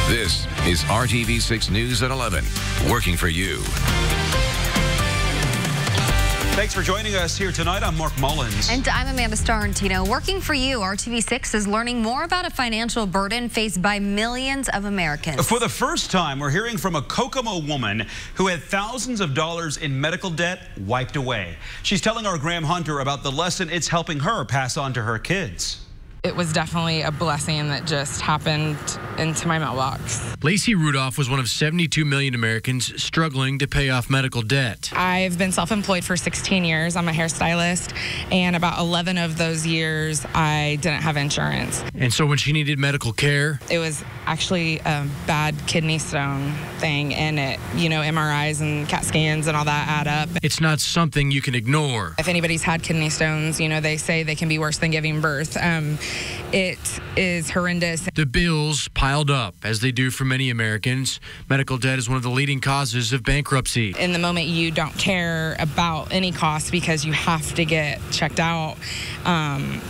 This is RTV6 News at 11, working for you. Thanks for joining us here tonight. I'm Mark Mullins. And I'm Amanda Starrentino. Working for you, RTV6 is learning more about a financial burden faced by millions of Americans. For the first time, we're hearing from a Kokomo woman who had thousands of dollars in medical debt wiped away. She's telling our Graham Hunter about the lesson it's helping her pass on to her kids. It was definitely a blessing that just happened into my mailbox. Lacey Rudolph was one of 72 million Americans struggling to pay off medical debt. I've been self-employed for 16 years. I'm a hairstylist, and about 11 of those years, I didn't have insurance. And so when she needed medical care, it was actually a bad kidney stone thing, and it, MRIs and CAT scans and all that add up. It's not something you can ignore. If anybody's had kidney stones, they say they can be worse than giving birth. It is horrendous. The bills piled up, as they do for many Americans. Medical debt is one of the leading causes of bankruptcy. In the moment, you don't care about any cost because you have to get checked out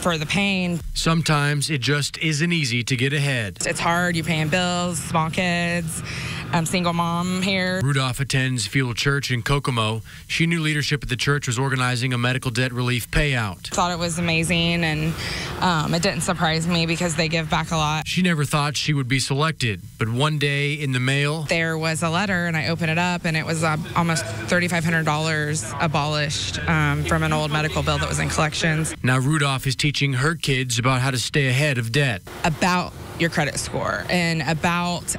for the pain. Sometimes it just isn't easy to get ahead. It's hard. You're paying bills, small kids. I'm single mom here. Rudolph attends Fuel Church in Kokomo. She knew leadership at the church was organizing a medical debt relief payout. Thought it was amazing, and it didn't surprise me because they give back a lot. She never thought she would be selected, but one day in the mail, there was a letter, and I opened it up, and it was almost $3,500 abolished from an old medical bill that was in collections. Now Rudolph is teaching her kids about how to stay ahead of debt. About your credit score and about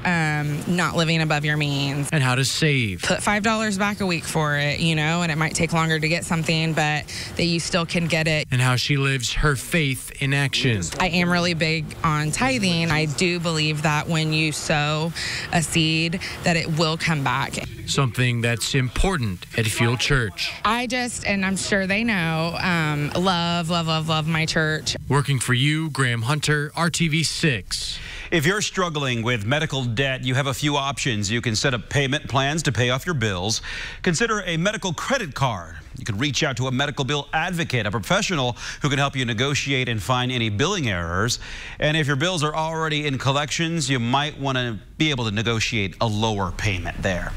not living above your means. And how to save. Put $5 back a week for it, and it might take longer to get something, but that you still can get it. And how she lives her faith in action. I am really big on tithing. I do believe that when you sow a seed, that it will come back. Something that's important at Fuel Church. And I'm sure they know, love my church. Working for you, Graham Hunter, RTV6. If you're struggling with medical debt, you have a few options. You can set up payment plans to pay off your bills. Consider a medical credit card. You could reach out to a medical bill advocate, a professional who can help you negotiate and find any billing errors. And if your bills are already in collections, you might want to be able to negotiate a lower payment there.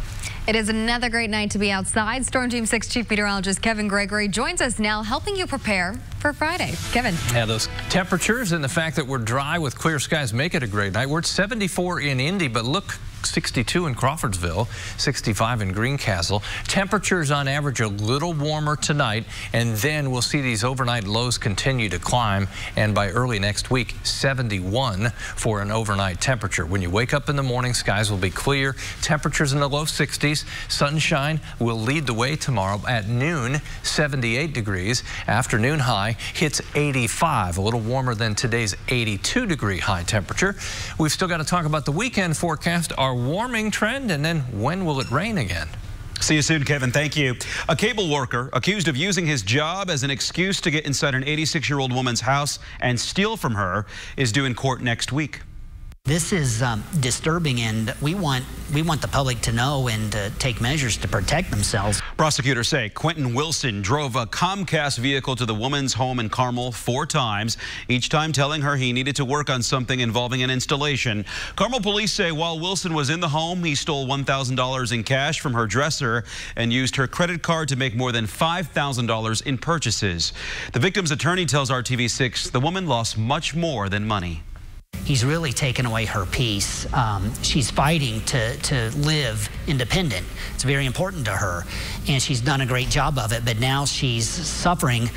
It is another great night to be outside. Storm Team 6 Chief Meteorologist Kevin Gregory joins us now, helping you prepare for Friday. Kevin. Yeah, those temperatures and the fact that we're dry with clear skies make it a great night. We're at 74 in Indy, but look, 62 in Crawfordsville, 65 in Greencastle. Temperatures on average a little warmer tonight, and then we'll see these overnight lows continue to climb, and by early next week, 71 for an overnight temperature. When you wake up in the morning, skies will be clear. Temperatures in the low 60s. Sunshine will lead the way tomorrow at noon, 78 degrees. Afternoon high hits 85, a little warmer than today's 82-degree high temperature. We've still got to talk about the weekend forecast. Our warming trend, and then when will it rain again? See you soon, Kevin. Thank you. A cable worker accused of using his job as an excuse to get inside an 86-year-old woman's house and steal from her is due in court next week. This is disturbing, and we want the public to know and to take measures to protect themselves. Prosecutors say Quentin Wilson drove a Comcast vehicle to the woman's home in Carmel 4 times, each time telling her he needed to work on something involving an installation. Carmel police say while Wilson was in the home, he stole $1,000 in cash from her dresser and used her credit card to make more than $5,000 in purchases. The victim's attorney tells RTV6 the woman lost much more than money. He's really taken away her peace. She's fighting to live independent. It's very important to her, and she's done a great job of it, but now she's suffering.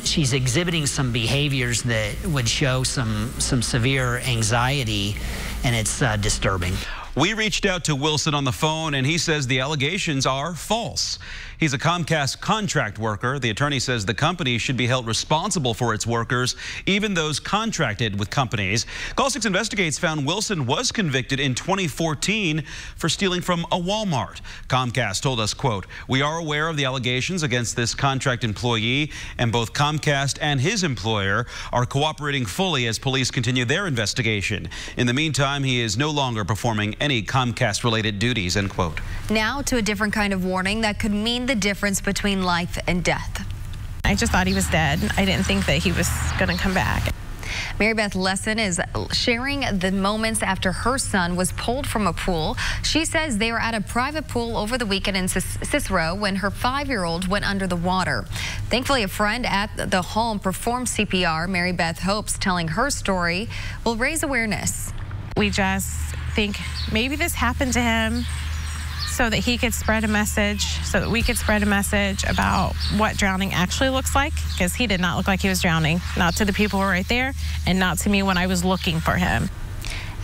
She's exhibiting some behaviors that would show some severe anxiety, and it's disturbing. We reached out to Wilson on the phone, and he says the allegations are false. He's a Comcast contract worker. The attorney says the company should be held responsible for its workers, even those contracted with companies. Call 6 Investigates found Wilson was convicted in 2014 for stealing from a Walmart. Comcast told us, quote, "We are aware of the allegations against this contract employee, and both Comcast and his employer are cooperating fully as police continue their investigation. In the meantime, he is no longer performing any Comcast-related duties," end quote. Now to a different kind of warning that could mean the difference between life and death. I just thought he was dead. I didn't think that he was going to come back. Mary Beth Lesson is sharing the moments after her son was pulled from a pool. She says they were at a private pool over the weekend in Cicero when her 5-year-old went under the water. Thankfully, a friend at the home performed CPR. Mary Beth hopes telling her story will raise awareness. We just think maybe this happened to him so that he could spread a message, so that we could spread a message about what drowning actually looks like, because he did not look like he was drowning, not to the people who were right there and not to me when I was looking for him.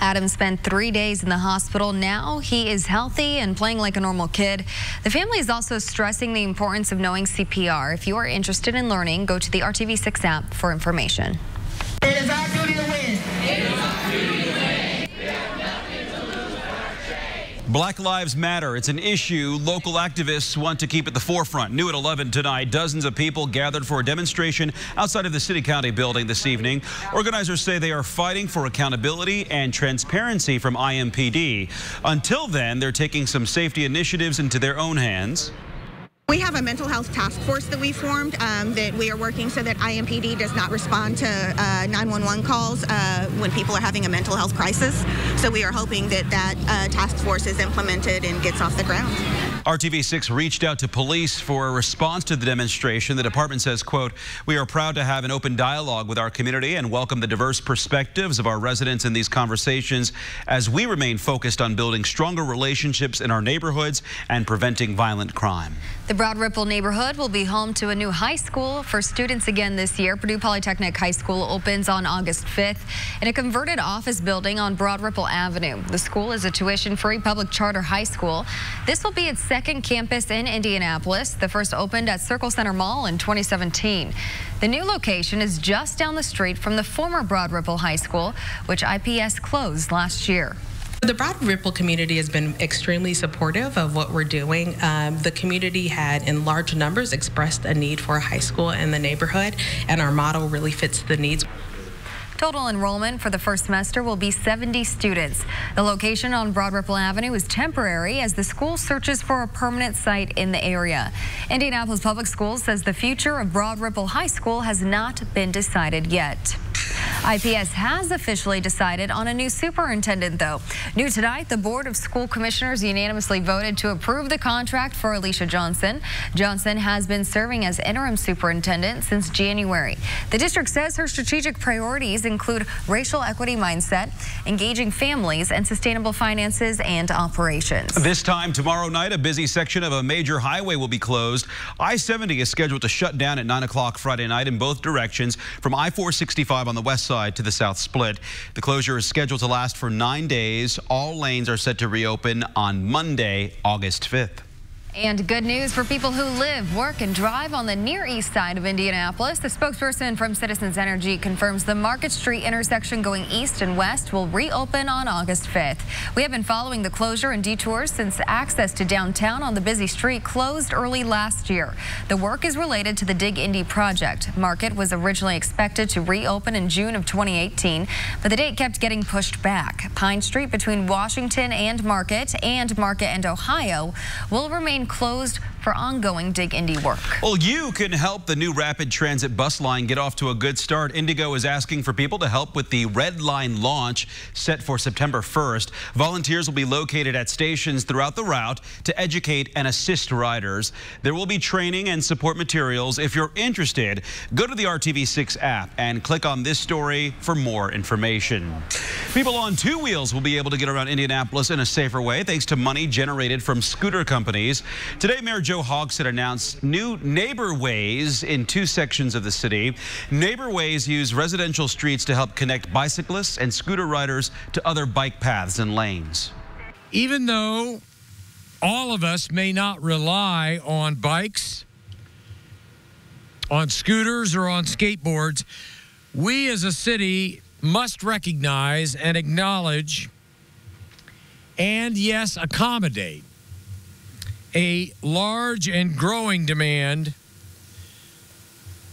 Adam spent 3 days in the hospital. Now he is healthy and playing like a normal kid. The family is also stressing the importance of knowing CPR. If you are interested in learning, go to the RTV6 app for information. It is our duty to win. It is our duty to win. Black Lives Matter. It's an issue local activists want to keep at the forefront. New at 11 tonight, dozens of people gathered for a demonstration outside of the City County building this evening. Organizers say they are fighting for accountability and transparency from IMPD. Until then, they're taking some safety initiatives into their own hands. We have a mental health task force that we formed that we are working so that IMPD does not respond to 911 calls when people are having a mental health crisis. So we are hoping that that task force is implemented and gets off the ground. RTV6 reached out to police for a response to the demonstration. The department says, quote, "We are proud to have an open dialogue with our community and welcome the diverse perspectives of our residents in these conversations as we remain focused on building stronger relationships in our neighborhoods and preventing violent crime." The Broad Ripple neighborhood will be home to a new high school for students again this year. Purdue Polytechnic High School opens on August 5th in a converted office building on Broad Ripple Avenue. The school is a tuition-free public charter high school. This will be its second campus in Indianapolis. The first opened at Circle Center Mall in 2017. The new location is just down the street from the former Broad Ripple High School, which IPS closed last year. The Broad Ripple community has been extremely supportive of what we're doing. The community had, in large numbers, expressed a need for a high school in the neighborhood, and our model really fits the needs. Total enrollment for the first semester will be 70 students. The location on Broad Ripple Avenue is temporary as the school searches for a permanent site in the area. Indianapolis Public Schools says the future of Broad Ripple High School has not been decided yet. IPS has officially decided on a new superintendent, though. New tonight, the Board of School Commissioners unanimously voted to approve the contract for Alicia Johnson. Johnson has been serving as interim superintendent since January. The district says her strategic priorities include racial equity mindset, engaging families, and sustainable finances and operations. This time tomorrow night, a busy section of a major highway will be closed. I-70 is scheduled to shut down at 9 o'clock Friday night in both directions from I-465 on the west side to the south split. The closure is scheduled to last for 9 days. All lanes are set to reopen on Monday, August 5th. And good news for people who live, work, and drive on the Near East side of Indianapolis. The spokesperson from Citizens Energy confirms the Market Street intersection going east and west will reopen on August 5th. We have been following the closure and detours since access to downtown on the busy street closed early last year. The work is related to the Dig Indy project. Market was originally expected to reopen in June of 2018, but the date kept getting pushed back. Pine Street between Washington and Market and Ohio will remain closed for ongoing Dig Indy work. Well, you can help the new rapid transit bus line get off to a good start. Indigo is asking for people to help with the Red Line launch set for September 1st. Volunteers will be located at stations throughout the route to educate and assist riders. There will be training and support materials. If you're interested, go to the RTV6 app and click on this story for more information. People on two wheels will be able to get around Indianapolis in a safer way thanks to money generated from scooter companies. Today, Mayor Joe Hogsett announced new neighborways in 2 sections of the city. Neighborways use residential streets to help connect bicyclists and scooter riders to other bike paths and lanes. Even though all of us may not rely on bikes, on scooters, or on skateboards, we as a city must recognize and acknowledge and, yes, accommodate a large and growing demand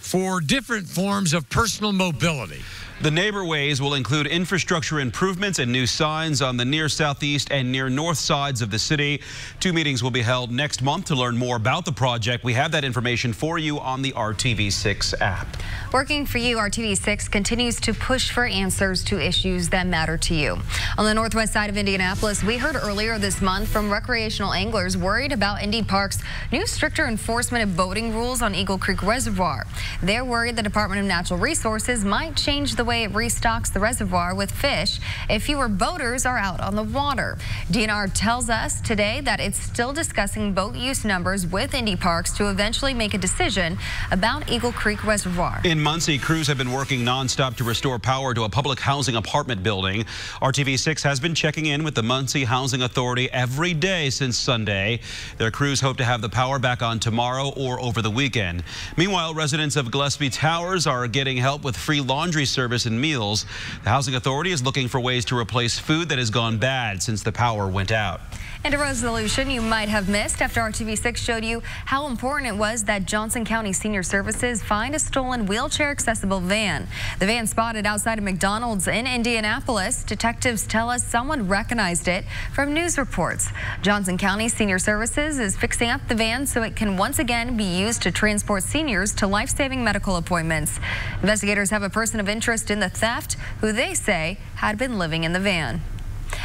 for different forms of personal mobility. The neighborways will include infrastructure improvements and new signs on the near southeast and near north sides of the city. 2 meetings will be held next month to learn more about the project. We have that information for you on the RTV6 app. Working for you, RTV6 continues to push for answers to issues that matter to you. On the northwest side of Indianapolis, we heard earlier this month from recreational anglers worried about Indy Park's new stricter enforcement of boating rules on Eagle Creek Reservoir. They're worried the Department of Natural Resources might change the way it restocks the reservoir with fish if fewer boaters are out on the water. DNR tells us today that it's still discussing boat use numbers with Indy Parks to eventually make a decision about Eagle Creek Reservoir. In Muncie, crews have been working nonstop to restore power to a public housing apartment building. RTV6 has been checking in with the Muncie Housing Authority every day since Sunday. Their crews hope to have the power back on tomorrow or over the weekend. Meanwhile, residents of Gillespie Towers are getting help with free laundry service and meals. The Housing Authority is looking for ways to replace food that has gone bad since the power went out. And a resolution you might have missed after RTV6 showed you how important it was that Johnson County Senior Services find a stolen wheelchair-accessible van. The van spotted outside of McDonald's in Indianapolis. Detectives tell us someone recognized it from news reports. Johnson County Senior Services is fixing up the van so it can once again be used to transport seniors to life-saving medical appointments. Investigators have a person of interest in the theft who they say had been living in the van.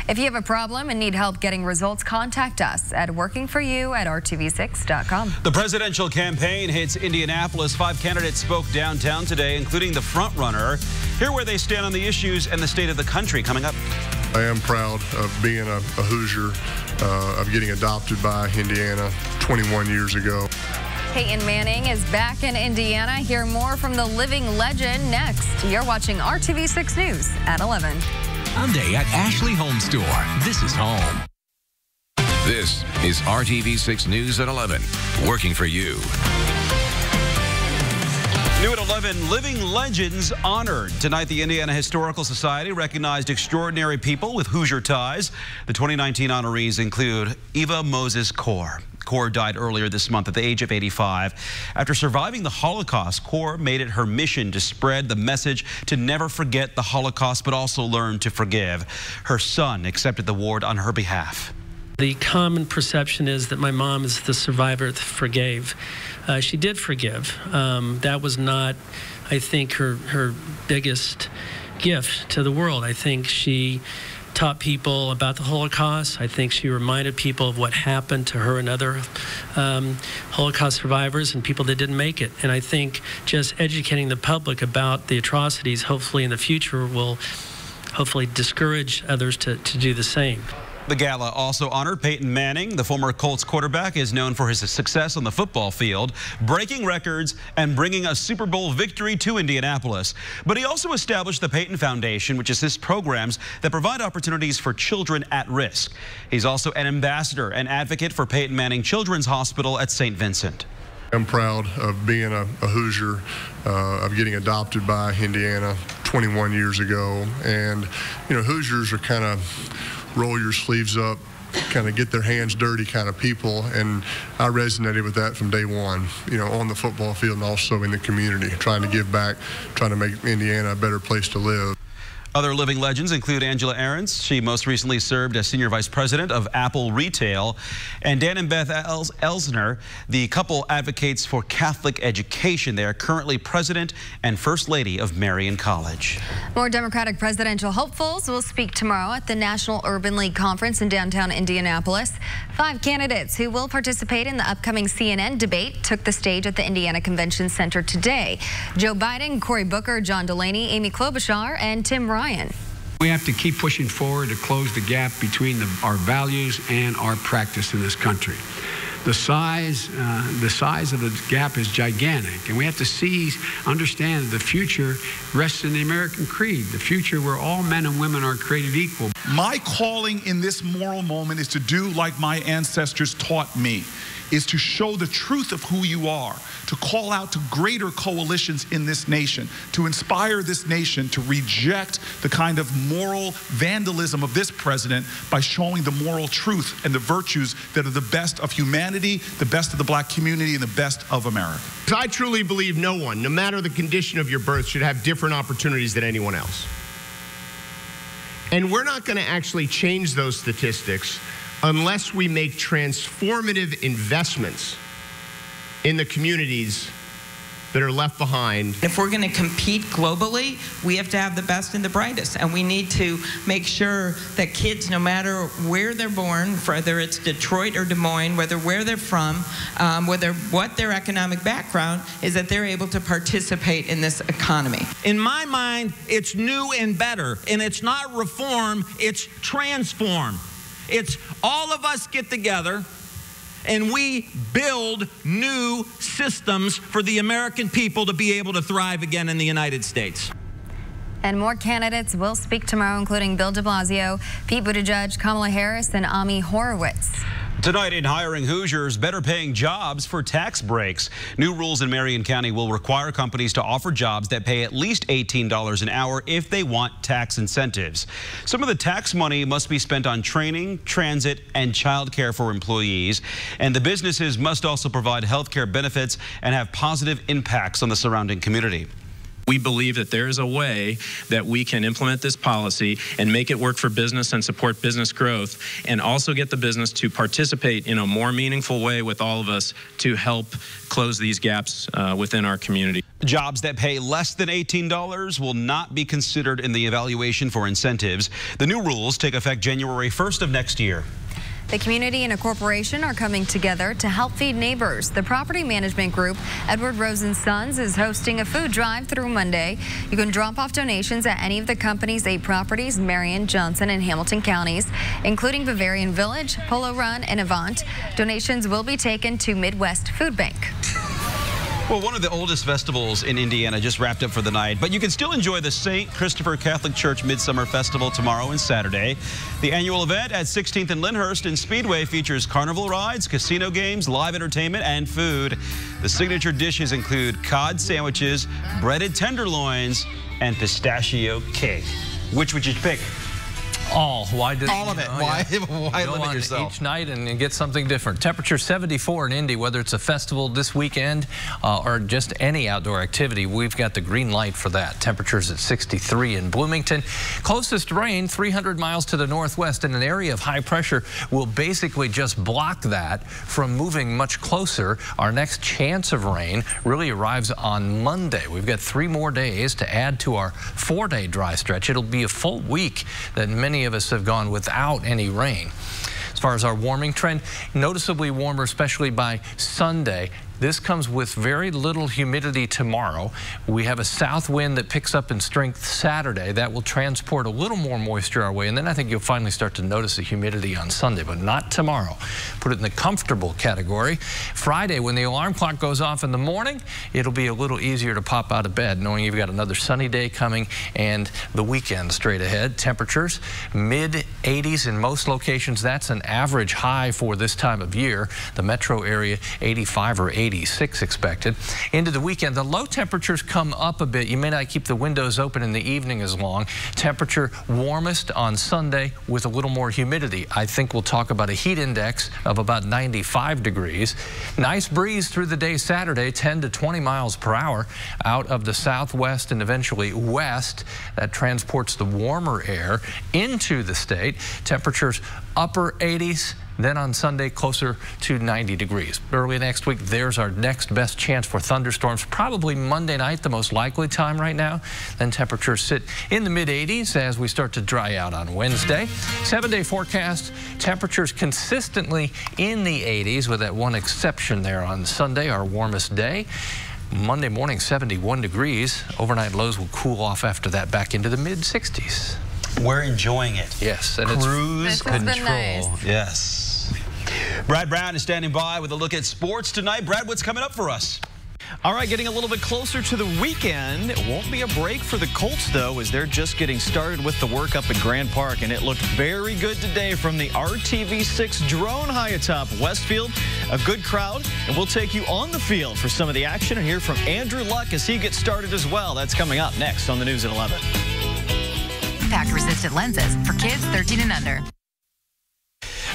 If you have a problem and need help getting results, contact us at workingforyou@rtv6.com. The presidential campaign hits Indianapolis. 5 candidates spoke downtown today, including the frontrunner. Hear where they stand on the issues and the state of the country coming up. I am proud of being a Hoosier, of getting adopted by Indiana 21 years ago. Peyton Manning is back in Indiana. Hear more from the living legend next. You're watching RTV6 News at 11. Sunday at Ashley Home Store. This is home. This is RTV6 News at 11. Working for you. New at 11, living legends honored. Tonight, the Indiana Historical Society recognized extraordinary people with Hoosier ties. The 2019 honorees include Eva Moses Kaur. Kaur died earlier this month at the age of 85. After surviving the Holocaust, Kaur made it her mission to spread the message to never forget the Holocaust, but also learn to forgive. Her son accepted the award on her behalf. The common perception is that my mom is the survivor that forgave. She did forgive. That was not, I think, her biggest gift to the world. I think she taught people about the Holocaust. I think she reminded people of what happened to her and other Holocaust survivors and people that didn't make it. And I think just educating the public about the atrocities, hopefully in the future, will hopefully discourage others to do the same. The gala also honored Peyton Manning. The former Colts quarterback is known for his success on the football field, breaking records and bringing a Super Bowl victory to Indianapolis. But he also established the Peyton Foundation, which assists programs that provide opportunities for children at risk. He's also an ambassador and advocate for Peyton Manning Children's Hospital at St. Vincent. I'm proud of being a Hoosier, of getting adopted by Indiana 21 years ago. And, you know, Hoosiers are kind of roll your sleeves up, kind of get their hands dirty kind of people, and I resonated with that from day one, you know, on the football field and also in the community, trying to give back, trying to make Indiana a better place to live. Other living legends include Angela Ahrens. She most recently served as Senior Vice President of Apple Retail. And Dan and Beth Elsner, the couple advocates for Catholic education. They are currently President and First Lady of Marian College. More Democratic presidential hopefuls will speak tomorrow at the National Urban League Conference in downtown Indianapolis. 5 candidates who will participate in the upcoming CNN debate took the stage at the Indiana Convention Center today. Joe Biden, Cory Booker, John Delaney, Amy Klobuchar, and Tim Ryan. We have to keep pushing forward to close the gap between our values and our practice in this country. The size of the gap is gigantic, and we have to understand that the future rests in the American creed, the future where all men and women are created equal. My calling in this moral moment is to do like my ancestors taught me. is to show the truth of who you are, to call out to greater coalitions in this nation, to inspire this nation to reject the kind of moral vandalism of this president by showing the moral truth and the virtues that are the best of humanity, the best of the black community, and the best of America. I truly believe no one, no matter the condition of your birth, should have different opportunities than anyone else. And we're not going to actually change those statistics unless we make transformative investments in the communities that are left behind. If we're going to compete globally, we have to have the best and the brightest, and we need to make sure that kids, no matter where they're born, whether it's Detroit or Des Moines, whether where they're from, whether what their economic background is, that they're able to participate in this economy. In my mind, it's new and better, and it's not reform, it's transform. It's all of us get together and we build new systems for the American people to be able to thrive again in the United States. And more candidates will speak tomorrow, including Bill de Blasio, Pete Buttigieg, Kamala Harris, and Ami Horowitz. Tonight in Hiring Hoosiers, better paying jobs for tax breaks. New rules in Marion County will require companies to offer jobs that pay at least $18 an hour if they want tax incentives. Some of the tax money must be spent on training, transit, and child care for employees. And the businesses must also provide health care benefits and have positive impacts on the surrounding community. We believe that there is a way that we can implement this policy and make it work for business and support business growth, and also get the business to participate in a more meaningful way with all of us to help close these gaps within our community. Jobs that pay less than $18 will not be considered in the evaluation for incentives. The new rules take effect January 1st of next year. The community and a corporation are coming together to help feed neighbors. The property management group, Edward Rose & Sons, is hosting a food drive through Monday. You can drop off donations at any of the company's 8 properties, Marion, Johnson, and Hamilton counties, including Bavarian Village, Polo Run, and Avant. Donations will be taken to Midwest Food Bank. Well, one of the oldest festivals in Indiana just wrapped up for the night, but you can still enjoy the St. Christopher Catholic Church Midsummer Festival tomorrow and Saturday. The annual event at 16th and Lyndhurst and Speedway features carnival rides, casino games, live entertainment, and food. The signature dishes include cod sandwiches, breaded tenderloins, and pistachio cake. Which would you pick? All. Why did all of it? Why limit yourself? Each night and get something different. Temperature 74 in Indy, whether it's a festival this weekend or just any outdoor activity, we've got the green light for that. Temperatures at 63 in Bloomington. Closest rain 300 miles to the northwest, and an area of high pressure will basically just block that from moving much closer. Our next chance of rain really arrives on Monday. We've got 3 more days to add to our 4-day dry stretch. It'll be a full week that many of us have gone without any rain. As far as our warming trend, noticeably warmer, especially by Sunday. This comes with very little humidity tomorrow. We have a south wind that picks up in strength Saturday. That will transport a little more moisture our way, and then I think you'll finally start to notice the humidity on Sunday, but not tomorrow. Put it in the comfortable category. Friday, when the alarm clock goes off in the morning, it'll be a little easier to pop out of bed, knowing you've got another sunny day coming and the weekend straight ahead. Temperatures, mid-80s in most locations. That's an average high for this time of year. The metro area, 85 or 86 expected. Into the weekend, the low temperatures come up a bit. You may not keep the windows open in the evening as long. Temperature warmest on Sunday with a little more humidity. I think we'll talk about a heat index of about 95 degrees. Nice breeze through the day Saturday, 10 to 20 miles per hour out of the southwest and eventually west. That transports the warmer air into the state. Temperatures upper 80s. Then on Sunday, closer to 90 degrees. Early next week, there's our next best chance for thunderstorms. Probably Monday night, the most likely time right now. Then temperatures sit in the mid-80s as we start to dry out on Wednesday. 7-day forecast, temperatures consistently in the 80s with that one exception there on Sunday, our warmest day. Monday morning, 71 degrees. Overnight lows will cool off after that back into the mid-60s. We're enjoying it. Yes, and cruise control. Nice. Yes. Brad Brown is standing by with a look at sports tonight. Brad, what's coming up for us? All right, getting a little bit closer to the weekend. It won't be a break for the Colts, though, as they're just getting started with the work up at Grand Park, and it looked very good today from the RTV6 drone high atop Westfield. A good crowd, and we'll take you on the field for some of the action and hear from Andrew Luck as he gets started as well. That's coming up next on the News at 11. Impact-resistant lenses for kids 13 and under.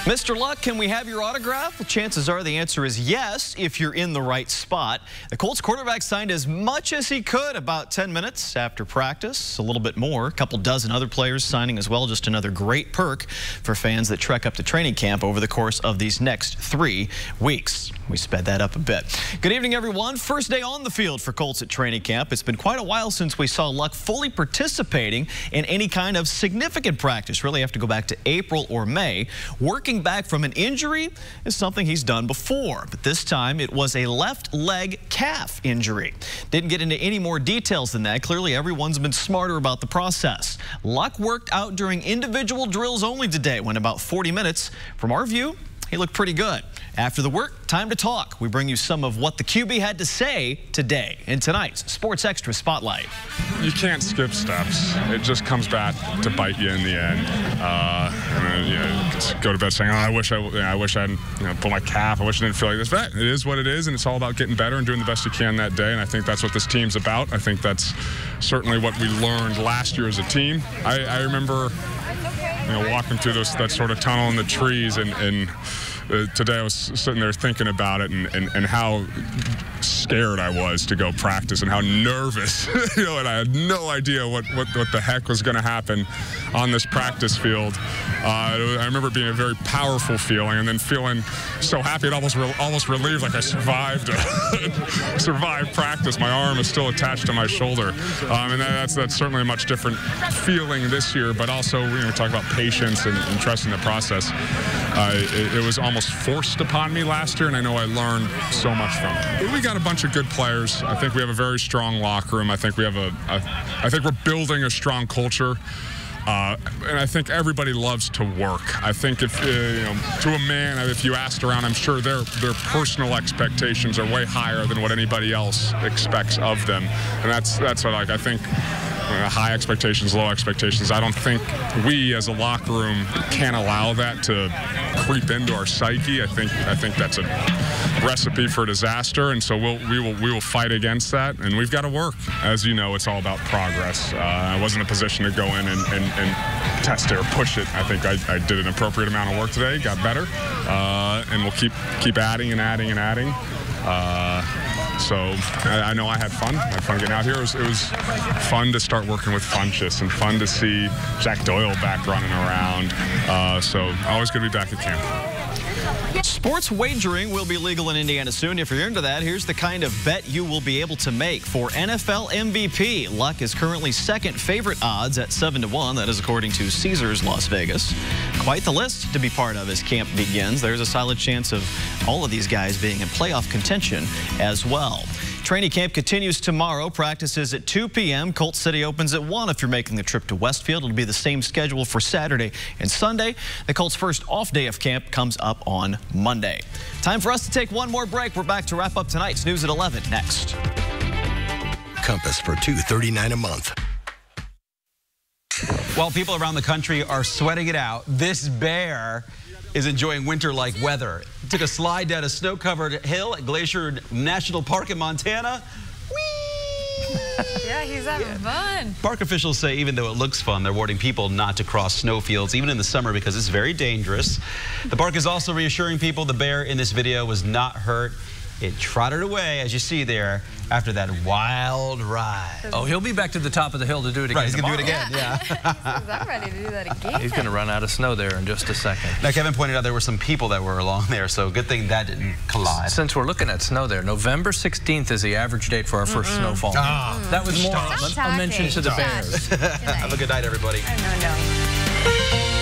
Mr. Luck, can we have your autograph? Well, chances are the answer is yes, if you're in the right spot. The Colts quarterback signed as much as he could about 10 minutes after practice, a little bit more. A couple dozen other players signing as well, just another great perk for fans that trek up to training camp over the course of these next 3 weeks. We sped that up a bit. Good evening, everyone. First day on the field for Colts at training camp. It's been quite a while since we saw Luck fully participating in any kind of significant practice. Really have to go back to April or May. Working back from an injury is something he's done before, but this time it was a left leg calf injury. Didn't get into any more details than that. Clearly everyone's been smarter about the process. Luck worked out during individual drills only today, went about 40 minutes. From our view, he looked pretty good. After the work, time to talk. We bring you some of what the QB had to say today in tonight's Sports Extra Spotlight. You can't skip steps. It just comes back to bite you in the end. And then, go to bed saying, oh, I wish I hadn't pulled my calf. I wish I didn't feel like this. But it is what it is, and it's all about getting better and doing the best you can that day. And I think that's what this team's about. I think that's certainly what we learned last year as a team. I remember walking through that sort of tunnel in the trees, and today I was sitting there thinking about it and how scared I was to go practice and how nervous, and I had no idea what the heck was going to happen on this practice field. I remember it being a very powerful feeling, and then feeling so happy, it almost relieved, like I survived practice. My arm is still attached to my shoulder, and that's certainly a much different feeling this year. But also, we talk about patience and trusting the process. It was almost forced upon me last year, and I know I learned so much from it. We got a bunch of good players. I think we have a very strong locker room. I think we have I think we're building a strong culture. And I think everybody loves to work. I think if to a man, if you asked around, I'm sure their personal expectations are way higher than what anybody else expects of them. And that's what I think. High expectations, low expectations. I don't think we as a locker room can allow that to creep into our psyche. I think that's a recipe for disaster, and so we will fight against that, and we've got to work. As you know, it's all about progress. I wasn't in a position to go in and test it or push it. I think I did an appropriate amount of work today, got better, and we'll keep adding and adding and adding. So I know I had fun. I had fun getting out here. It was fun to start working with Funchess and fun to see Jack Doyle back running around. So always good to be back at camp. Sports wagering will be legal in Indiana soon. If you're into that, here's the kind of bet you will be able to make for NFL MVP. Luck is currently second favorite odds at 7-1. That is according to Caesars Las Vegas. Quite the list to be part of as camp begins. There's a solid chance of all of these guys being in playoff contention as well. Training camp continues tomorrow. Practices at 2 p.m. Colt City opens at 1 if you're making the trip to Westfield. It'll be the same schedule for Saturday and Sunday. The Colts' first off day of camp comes up on Monday. Time for us to take one more break. We're back to wrap up tonight's News at 11 next. Compass for $239 a month. While people around the country are sweating it out, this bear is enjoying winter-like weather. Took a slide down a snow-covered hill at Glacier National Park in Montana. Whee! Yeah, he's having fun. Park officials say even though it looks fun, they're warning people not to cross snow fields, even in the summer, because it's very dangerous. The park is also reassuring people the bear in this video was not hurt. It trotted away, as you see there, after that wild ride. Oh, he'll be back to the top of the hill to do it again. Right, he's going to do it again, yeah. He says, I'm ready to do that again. He's going to run out of snow there in just a second. Now, Kevin pointed out there were some people that were along there, so good thing that didn't collide. Since we're looking at sno there, November 16th is the average date for our first snowfall. That was more a mention to the Bears. Have a good night, everybody. No.